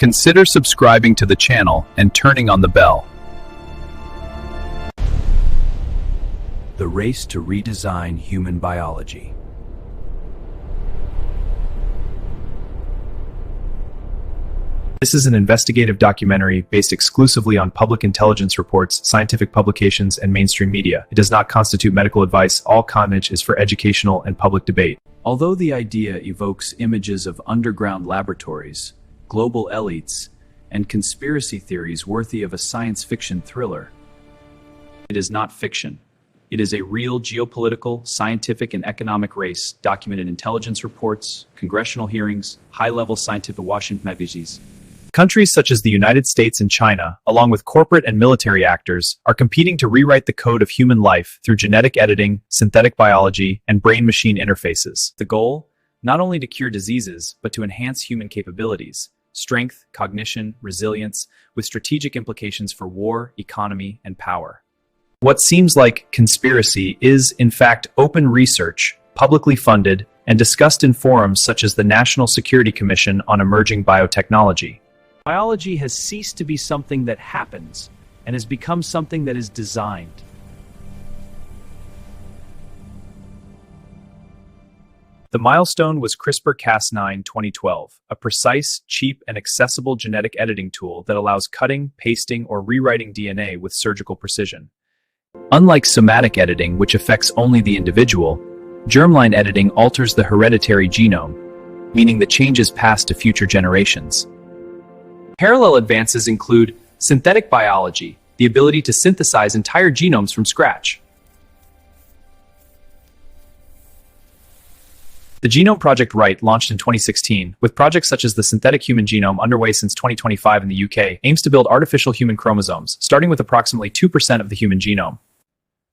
Consider subscribing to the channel and turning on the bell. The race to redesign human biology. This is an investigative documentary based exclusively on public intelligence reports, scientific publications, and mainstream media. It does not constitute medical advice. All content is for educational and public debate. Although the idea evokes images of underground laboratories, global elites, and conspiracy theories worthy of a science fiction thriller, it is not fiction. It is a real geopolitical, scientific, and economic race documented in intelligence reports, congressional hearings, high-level scientific Washington magazines. Countries such as the United States and China, along with corporate and military actors, are competing to rewrite the code of human life through genetic editing, synthetic biology, and brain-machine interfaces. The goal? Not only to cure diseases, but to enhance human capabilities, strength, cognition, resilience, with strategic implications for war, economy, and power. What seems like conspiracy is, in fact, open research, publicly funded, and discussed in forums such as the National Security Commission on Emerging Biotechnology. Biology has ceased to be something that happens and has become something that is designed. The milestone was CRISPR-Cas9 2012, a precise, cheap, and accessible genetic editing tool that allows cutting, pasting, or rewriting DNA with surgical precision. Unlike somatic editing, which affects only the individual, germline editing alters the hereditary genome, meaning the changes pass to future generations. Parallel advances include synthetic biology, the ability to synthesize entire genomes from scratch. The Genome Project Right, launched in 2016, with projects such as the Synthetic Human Genome underway since 2025 in the UK, aims to build artificial human chromosomes, starting with approximately 2% of the human genome.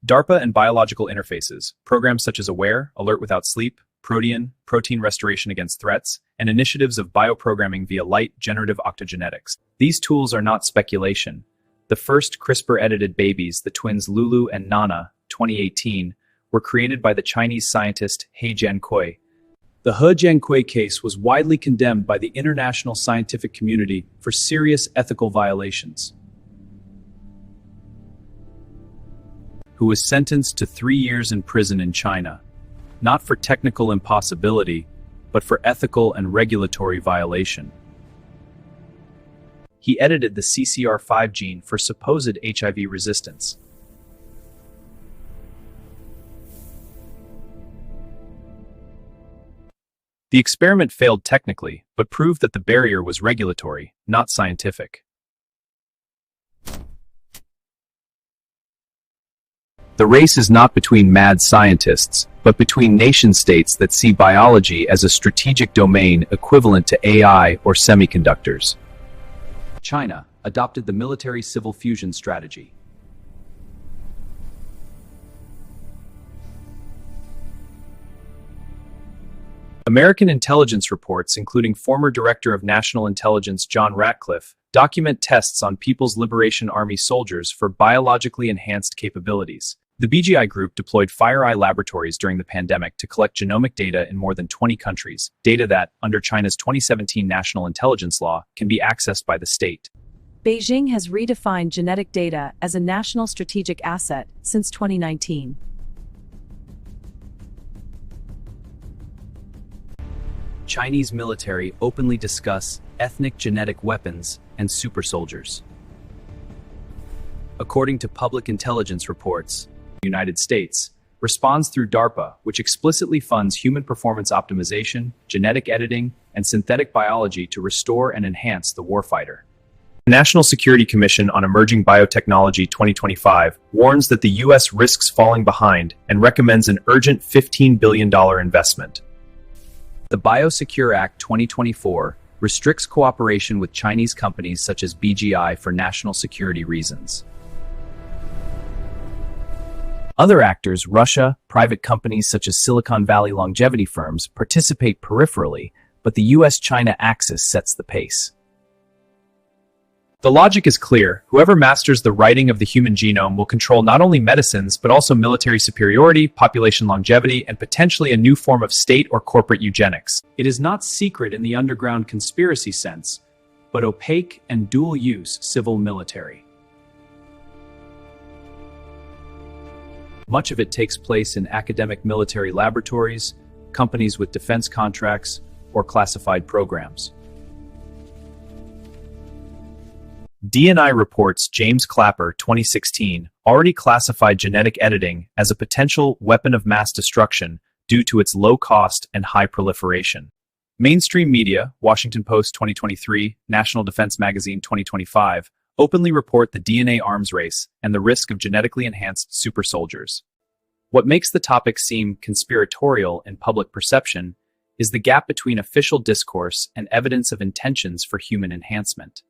DARPA and biological interfaces, programs such as AWARE, Alert Without Sleep, Protean, protein restoration against threats, and initiatives of bioprogramming via light generative octogenetics. These tools are not speculation. The first CRISPR-edited babies, the twins Lulu and Nana, 2018, were created by the Chinese scientist He Jiankui. The He Jiankui case was widely condemned by the international scientific community for serious ethical violations, who was sentenced to 3 years in prison in China, not for technical impossibility, but for ethical and regulatory violation. He edited the CCR5 gene for supposed HIV resistance. The experiment failed technically, but proved that the barrier was regulatory, not scientific. The race is not between mad scientists, but between nation-states that see biology as a strategic domain equivalent to AI or semiconductors. China adopted the military-civil fusion strategy. American intelligence reports, including former Director of National Intelligence John Ratcliffe, document tests on People's Liberation Army soldiers for biologically enhanced capabilities. The BGI group deployed FireEye laboratories during the pandemic to collect genomic data in more than 20 countries, data that, under China's 2017 national intelligence law, can be accessed by the state. Beijing has redefined genetic data as a national strategic asset since 2019. Chinese military openly discuss ethnic genetic weapons and super soldiers. According to public intelligence reports, the United States responds through DARPA, which explicitly funds human performance optimization, genetic editing, and synthetic biology to restore and enhance the warfighter. The National Security Commission on Emerging Biotechnology 2025 warns that the U.S. risks falling behind and recommends an urgent $15 billion investment. The Biosecure Act 2024 restricts cooperation with Chinese companies such as BGI for national security reasons. Other actors, Russia, private companies such as Silicon Valley longevity firms, participate peripherally, but the US-China axis sets the pace. The logic is clear. Whoever masters the writing of the human genome will control not only medicines, but also military superiority, population longevity, and potentially a new form of state or corporate eugenics. It is not secret in the underground conspiracy sense. but opaque and dual-use civil-military. Much of it takes place in academic military laboratories, companies with defense contracts, or classified programs. D&I reports James Clapper, 2016, already classified genetic editing as a potential weapon of mass destruction due to its low cost and high proliferation. Mainstream media, Washington Post 2023, National Defense Magazine 2025, openly report the DNA arms race and the risk of genetically enhanced super soldiers. What makes the topic seem conspiratorial in public perception is the gap between official discourse and evidence of intentions for human enhancement.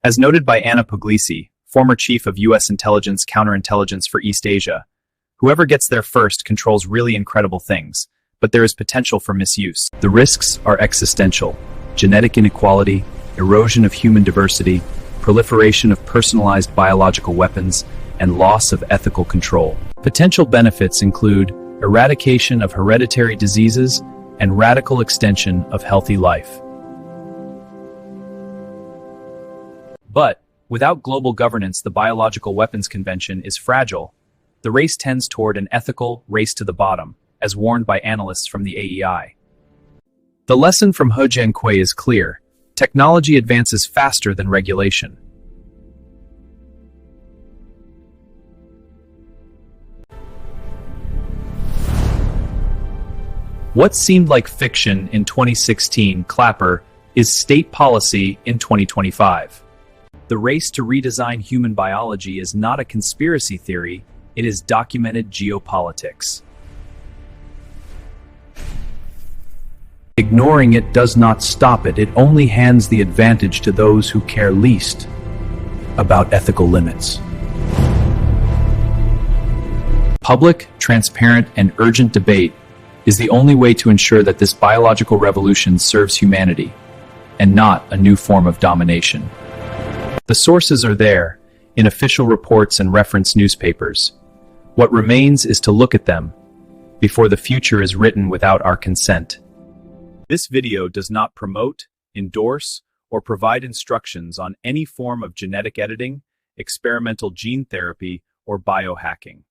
As noted by Anna Puglisi, former chief of U.S. intelligence counterintelligence for East Asia, whoever gets there first controls really incredible things, but there is potential for misuse. The risks are existential: genetic inequality, erosion of human diversity, proliferation of personalized biological weapons, and loss of ethical control. Potential benefits include eradication of hereditary diseases and radical extension of healthy life. But, without global governance, the Biological Weapons Convention is fragile. The race tends toward an ethical race to the bottom, as warned by analysts from the AEI. The lesson from He Jiankui is clear: technology advances faster than regulation. What seemed like fiction in 2016, Clapper, is state policy in 2025. The race to redesign human biology is not a conspiracy theory, it is documented geopolitics. Ignoring it does not stop it, it only hands the advantage to those who care least about ethical limits. Public, transparent, and urgent debate is the only way to ensure that this biological revolution serves humanity, and not a new form of domination. The sources are there, in official reports and reference newspapers. What remains is to look at them before the future is written without our consent. This video does not promote, endorse, or provide instructions on any form of genetic editing, experimental gene therapy, or biohacking.